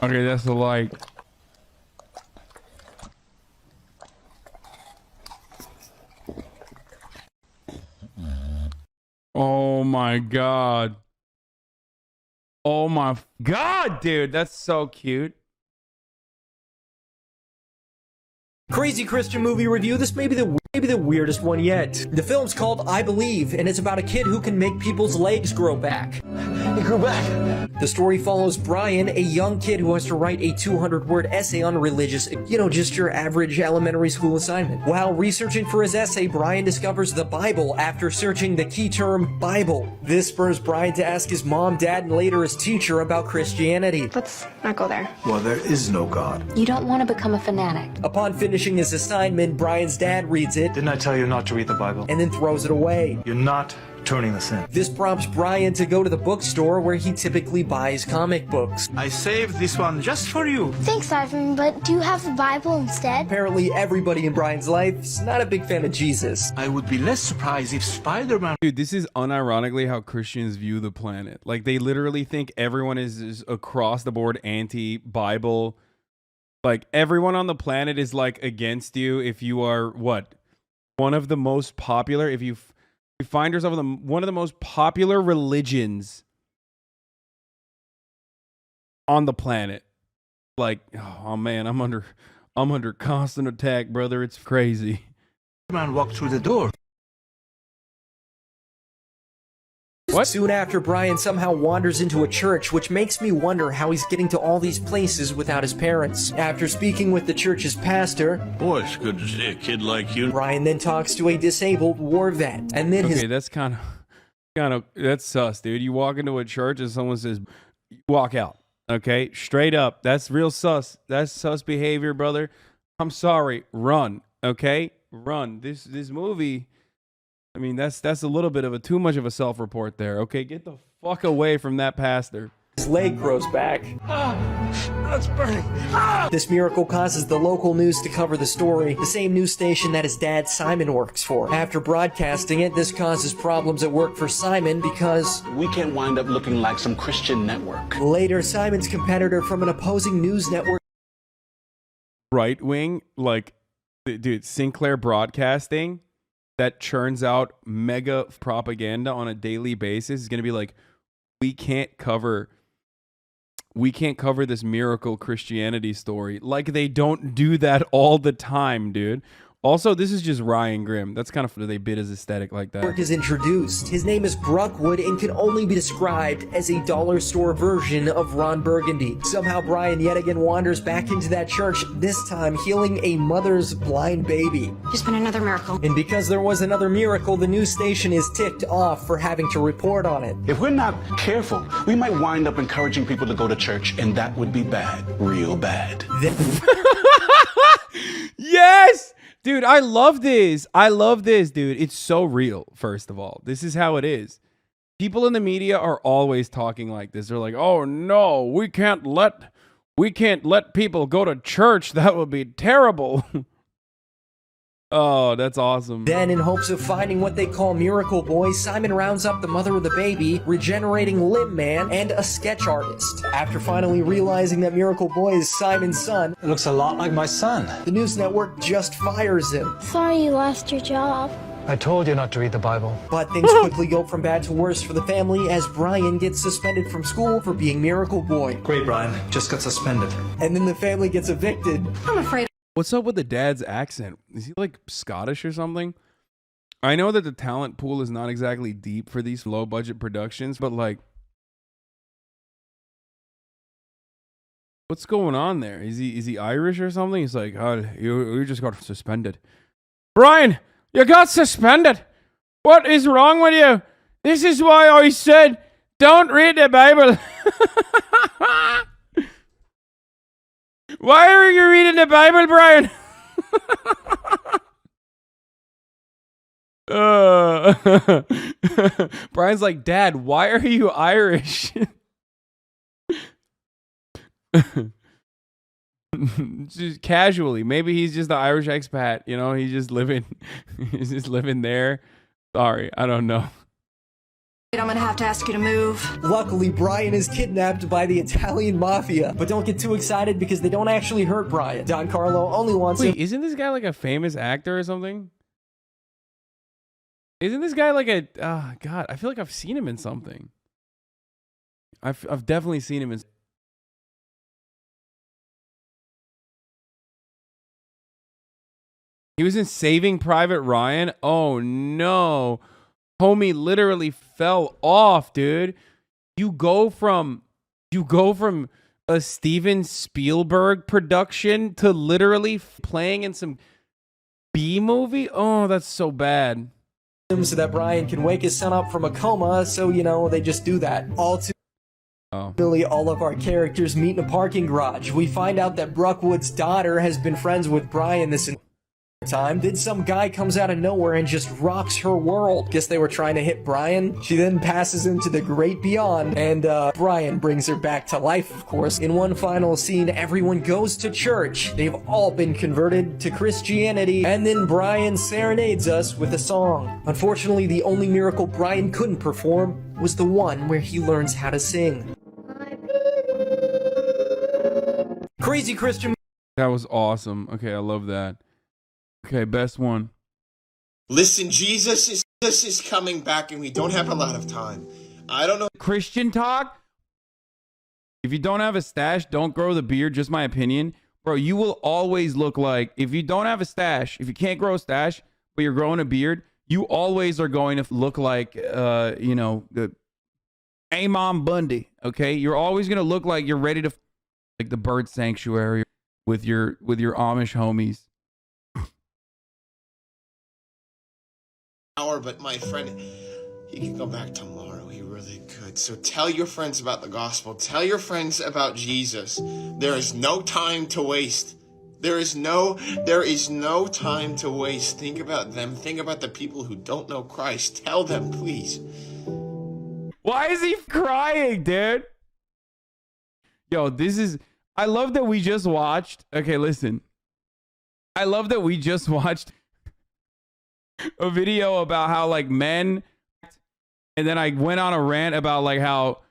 Okay, that's the light. Oh my god. Oh my god, dude, that's so cute. Crazy Christian movie review. This may be the weirdest one yet. The film's called I Believe, and it's about a kid who can make people's legs grow back. He grew back. The story follows Brian, a young kid who has to write a 200-word essay on religious, just your average elementary school assignment. While researching for his essay, Brian discovers the Bible after searching the key term Bible. This spurs Brian to ask his mom, dad, and later his teacher about Christianity. Let's not go there. Well, there is no God. You don't want to become a fanatic. Upon finishing his assignment, Brian's dad reads it. Didn't I tell you not to read the Bible? And then throws it away. You're not turning this in. This prompts Brian to go to the bookstore where he typically buys comic books. I saved this one just for you. Thanks, Ivan, but do you have the Bible instead? Apparently, everybody in Brian's life is not a big fan of Jesus. I would be less surprised if Spider-Man... Dude, this is unironically how Christians view the planet. Like, they literally think everyone is across the board anti-Bible. Like, everyone on the planet is, like, against you if you are, what? One of the most popular, if you find yourself in one of the most popular religions on the planet. Like, oh man, I'm under constant attack, brother. It's crazy. Man walked through the door. What? Soon after, Brian somehow wanders into a church, which makes me wonder how he's getting to all these places without his parents. After speaking with the church's pastor, Boy, it's good to see a kid like you. Brian then talks to a disabled war vet, and then okay, that's kind of that's sus, dude. You walk into a church and someone says, "Walk out." Okay, straight up. That's real sus. That's sus behavior, brother. I'm sorry. Run. Okay, run. This movie. I mean, that's a little bit of too much of a self-report there. Okay, get the fuck away from that pastor. His leg grows back. That's burning. This miracle causes the local news to cover the story, the same news station that his dad Simon works for. After broadcasting it, this causes problems at work for Simon because We can't wind up looking like some Christian network. later Simon's competitor from an opposing news network Right wing, like, dude, Sinclair Broadcasting, that churns out mega propaganda on a daily basis, is going to be like, we can't cover this miracle Christianity story. Like, they don't do that all the time, dude. Also, this is just Ryan Grimm. That's kind of they bid his aesthetic like that. is introduced. His name is Brookwood and can only be described as a dollar store version of Ron Burgundy. Somehow Brian yet again wanders back into that church, this time healing a mother's blind baby. There's been another miracle. And because there was another miracle, the news station is ticked off for having to report on it. If we're not careful, we might wind up encouraging people to go to church, and that would be bad. Real bad. Yes! Dude, I love this. I love this, dude. It's so real, first of all. This is how it is. People in the media are always talking like this. They're like, oh no, we can't let people go to church. That would be terrible. Oh, that's awesome. Then, in hopes of finding what they call Miracle Boy, Simon rounds up the mother of the baby, regenerating limb man, and a sketch artist. After finally realizing that Miracle Boy is Simon's son, It looks a lot like my son. the news network just fires him. Sorry you lost your job. I told you not to read the Bible. But things quickly go from bad to worse for the family as Brian gets suspended from school for being Miracle Boy. Great, Brian. Just got suspended. And then the family gets evicted. I'm afraid. What's up with the dad's accent? Is he like Scottish or something? I know that the talent pool is not exactly deep for these low budget productions, but like, what's going on there? Is he Irish or something? He's like, oh, you just got suspended. Brian, you got suspended. What is wrong with you? This is why I said don't read the Bible. Why are you reading the Bible, Brian? Brian's like, Dad, why are you Irish? Just casually. Maybe he's just the Irish expat, you know, he's just living there. Sorry, I don't know. I'm gonna have to ask you to move. Luckily, Brian is kidnapped by the Italian mafia. But don't get too excited because they don't actually hurt Brian. Don Carlo only wants him. Wait, isn't this guy like a famous actor or something? Isn't this guy like a... Oh, God, I feel like I've seen him in something. I've definitely seen him in... He was in Saving Private Ryan? Oh, no. Homie literally fell off, dude. You go from a Steven Spielberg production to literally playing in some B movie? Oh, that's so bad. So that Brian can wake his son up from a coma, so, you know, they just do that. Ultimately, all of our characters meet in a parking garage. We find out that Brookwood's daughter has been friends with Brian this entire time. Then some guy comes out of nowhere and just rocks her world. Guess they were trying to hit Brian. She then passes into the great beyond, and Brian brings her back to life, of course. In one final scene, everyone goes to church. They've all been converted to Christianity, and then Brian serenades us with a song. Unfortunately, the only miracle Brian couldn't perform was the one where he learns how to sing. Crazy Christian. That was awesome. Okay, I love that. Okay, best one. Listen, Jesus is coming back and we don't have a lot of time. I don't know. Christian talk? If you don't have a stash, don't grow the beard. Just my opinion. Bro, you will always look like... If you don't have a stash, if you can't grow a stash, but you're growing a beard, you always are going to look like, you know, the Amon Bundy, okay? You're always going to look like you're ready to... Like the bird sanctuary with your Amish homies. But my friend, he can go back tomorrow. He really could. So tell your friends about the gospel. Tell your friends about Jesus. There is no time to waste. There is no time to waste. Think about them. Think about the people who don't know Christ. Tell them, please. Why is he crying, dude? Yo, I love that we just watched. Okay, listen. I love that we just watched a video about how like men, and then I went on a rant about like how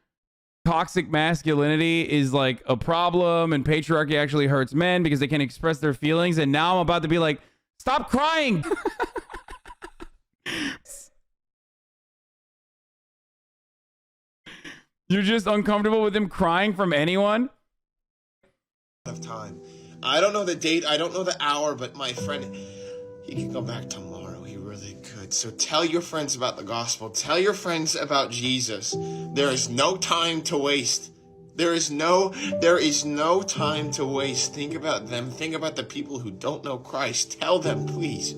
toxic masculinity is like a problem and patriarchy actually hurts men because they can't express their feelings, and now I'm about to be like, stop crying. You're just uncomfortable with him crying from anyone? Of time. I don't know the date, I don't know the hour, but my friend, he can go back tomorrow. He really could. So tell your friends about the gospel. Tell your friends about Jesus. There is no time to waste. There is no time to waste. Think about them. Think about the people who don't know Christ. Tell them, please.